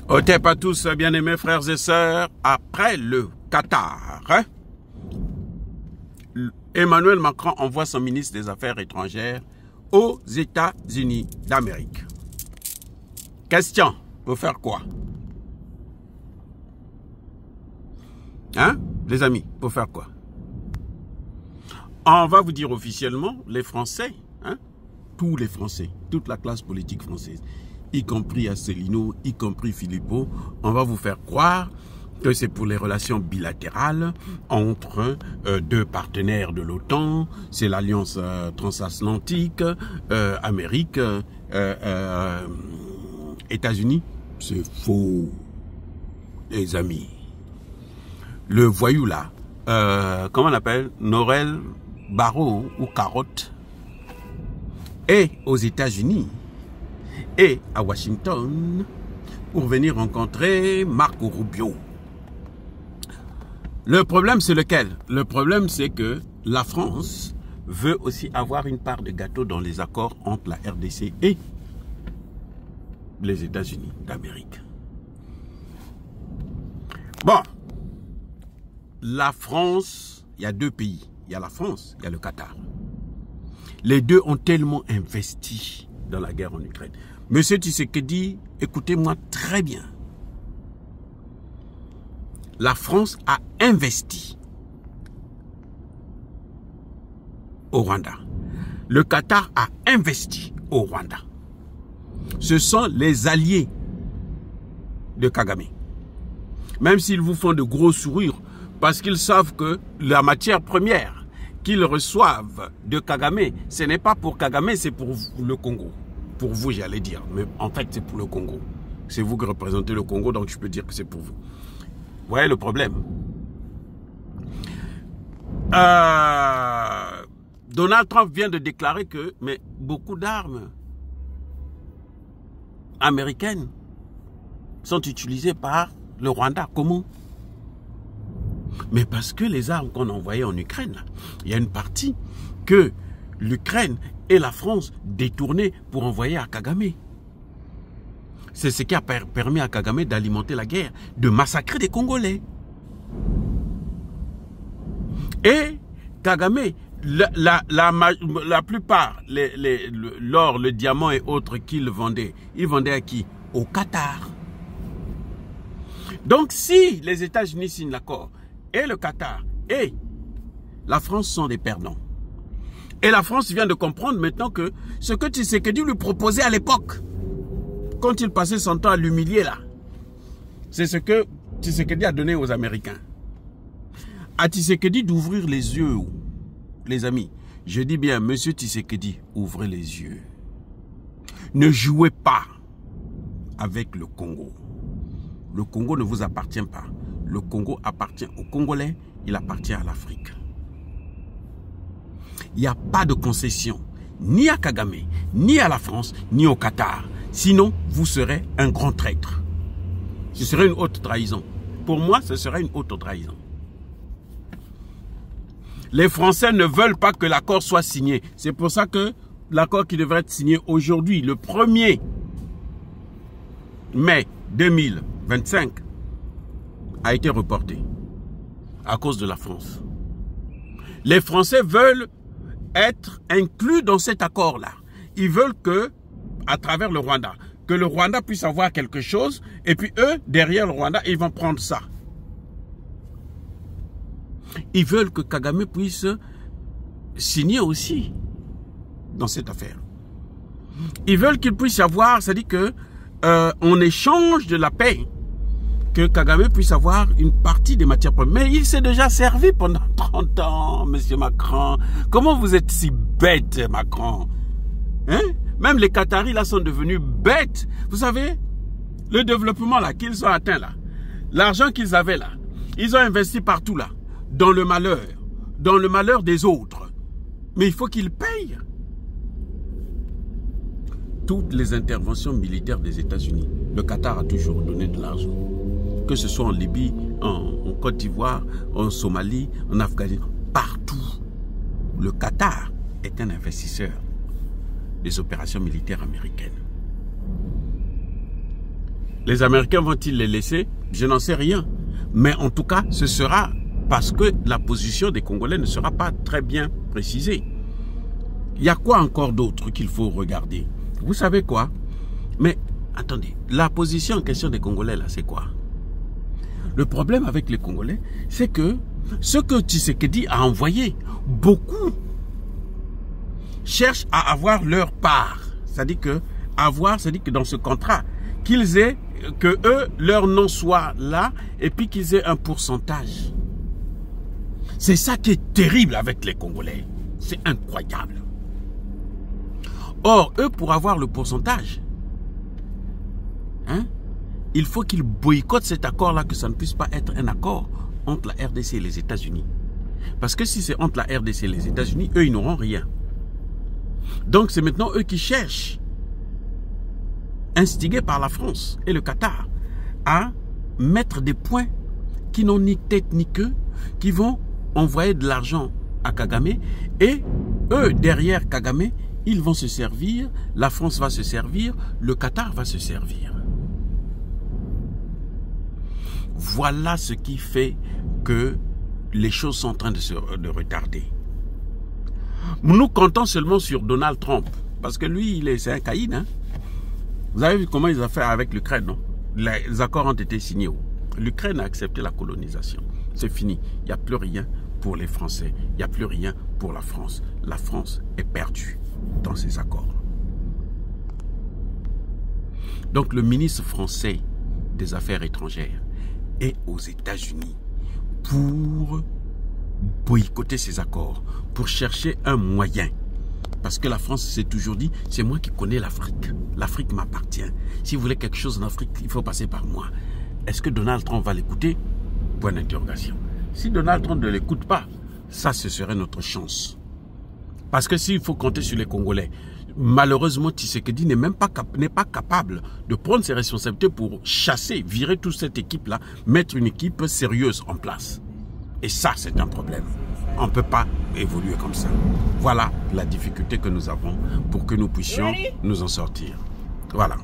Au TEP à tous, bien-aimés frères et sœurs, après le Qatar, Emmanuel Macron envoie son ministre des Affaires étrangères aux États-Unis d'Amérique. Question, pour faire quoi? Hein, les amis, pour faire quoi? On va vous dire officiellement, les Français, hein, tous les Français, toute la classe politique française, y compris Asselineau, y compris Philippot, on va vous faire croire que c'est pour les relations bilatérales entre deux partenaires de l'OTAN, c'est l'alliance transatlantique, Amérique, États-Unis. C'est faux, les amis. Le voyou là, comment on l'appelle, Norel Barreau ou Carotte, est aux États-Unis et à Washington pour venir rencontrer Marco Rubio. Le problème, c'est lequel? Le problème, c'est que la France veut aussi avoir une part de gâteau dans les accords entre la RDC et les États-Unis d'Amérique. Bon, la France, il y a deux pays. Il y a la France, il y a le Qatar. Les deux ont tellement investi dans la guerre en Ukraine. Monsieur Tshisekedi, écoutez-moi très bien. La France a investi au Rwanda. Le Qatar a investi au Rwanda. Ce sont les alliés de Kagame. Même s'ils vous font de gros sourires, parce qu'ils savent que la matière première qu'ils reçoivent de Kagame, ce n'est pas pour Kagame, c'est pour le Congo. Pour vous, j'allais dire, mais en fait, c'est pour le Congo. C'est vous qui représentez le Congo, donc je peux dire que c'est pour vous. Vous voyez le problème? Donald Trump vient de déclarer que beaucoup d'armes américaines sont utilisées par le Rwanda. Comment? Mais parce que les armes qu'on a envoyées en Ukraine, il y a une partie que l'Ukraine et la France détournaient pour envoyer à Kagame. C'est ce qui a permis à Kagame d'alimenter la guerre, de massacrer des Congolais. Et Kagame, la plupart, l'or, le diamant et autres qu'il vendait, il vendait à qui? Au Qatar. Donc si les États-Unis signent l'accord, et le Qatar et la France sont des perdants. Et la France vient de comprendre maintenant que ce que Tshisekedi lui proposait à l'époque, quand il passait son temps à l'humilier là, c'est ce que Tshisekedi a donné aux Américains. À Tshisekedi d'ouvrir les yeux, les amis. Je dis bien, monsieur Tshisekedi, ouvrez les yeux. Ne jouez pas avec le Congo. Le Congo ne vous appartient pas. Le Congo appartient aux Congolais, il appartient à l'Afrique. Il n'y a pas de concession, ni à Kagame, ni à la France, ni au Qatar. Sinon, vous serez un grand traître. Ce serait une haute trahison. Pour moi, ce serait une haute trahison. Les Français ne veulent pas que l'accord soit signé. C'est pour ça que l'accord qui devrait être signé aujourd'hui, le 1er mai 2025, a été reporté à cause de la France. Les Français veulent être inclus dans cet accord-là. Ils veulent que, à travers le Rwanda, que le Rwanda puisse avoir quelque chose, et puis eux, derrière le Rwanda, ils vont prendre ça. Ils veulent que Kagame puisse signer aussi dans cette affaire. Ils veulent qu'il puisse y avoir, c'est-à-dire que en échange de la paix, que Kagame puisse avoir une partie des matières premières. Mais il s'est déjà servi pendant 30 ans, monsieur Macron. Comment vous êtes si bête, Macron? Hein? Même les Qataris, là, sont devenus bêtes. Vous savez, le développement, là, qu'ils ont atteint, là, l'argent qu'ils avaient, là, ils ont investi partout, là, dans le malheur des autres. Mais il faut qu'ils payent. Toutes les interventions militaires des États-Unis, le Qatar a toujours donné de l'argent. Que ce soit en Libye, en Côte d'Ivoire, en Somalie, en Afghanistan, partout. Le Qatar est un investisseur des opérations militaires américaines. Les Américains vont-ils les laisser? Je n'en sais rien. Mais en tout cas, ce sera parce que la position des Congolais ne sera pas très bien précisée. Il y a quoi encore d'autre qu'il faut regarder? Vous savez quoi? Mais attendez, la position en question des Congolais, là, c'est quoi? Le problème avec les Congolais, c'est que ce que Tshisekedi a envoyé, beaucoup cherchent à avoir leur part. C'est-à-dire que dans ce contrat, qu'ils aient, que eux, leur nom soit là, et puis qu'ils aient un pourcentage. C'est ça qui est terrible avec les Congolais. C'est incroyable. Or, eux, pour avoir le pourcentage, hein, il faut qu'ils boycottent cet accord-là, que ça ne puisse pas être un accord entre la RDC et les États-Unis. Parce que si c'est entre la RDC et les États-Unis, eux, ils n'auront rien. Donc, c'est maintenant eux qui cherchent, instigés par la France et le Qatar, à mettre des points qui n'ont ni tête ni queue, qui vont envoyer de l'argent à Kagame, et eux, derrière Kagame, ils vont se servir, la France va se servir, le Qatar va se servir. Voilà ce qui fait que les choses sont en train de retarder. Nous comptons seulement sur Donald Trump, parce que lui, c'est un caïd. Hein? Vous avez vu comment ils ont fait avec l'Ukraine, non? Les accords ont été signés. L'Ukraine a accepté la colonisation. C'est fini. Il n'y a plus rien pour les Français. Il n'y a plus rien pour la France. La France est perdue dans ces accords. Donc le ministre français des Affaires étrangères est aux États-Unis pour boycotter ces accords, pour chercher un moyen. Parce que la France s'est toujours dit, c'est moi qui connais l'Afrique. L'Afrique m'appartient. Si vous voulez quelque chose en Afrique, il faut passer par moi. Est-ce que Donald Trump va l'écouter? Point d'interrogation. Si Donald Trump ne l'écoute pas, ça, ce serait notre chance. Parce que s'il faut compter sur les Congolais, malheureusement, Tshisekedi n'est pas capable de prendre ses responsabilités pour chasser, virer toute cette équipe-là, mettre une équipe sérieuse en place. Et ça, c'est un problème. On ne peut pas évoluer comme ça. Voilà la difficulté que nous avons pour que nous puissions nous en sortir. Voilà.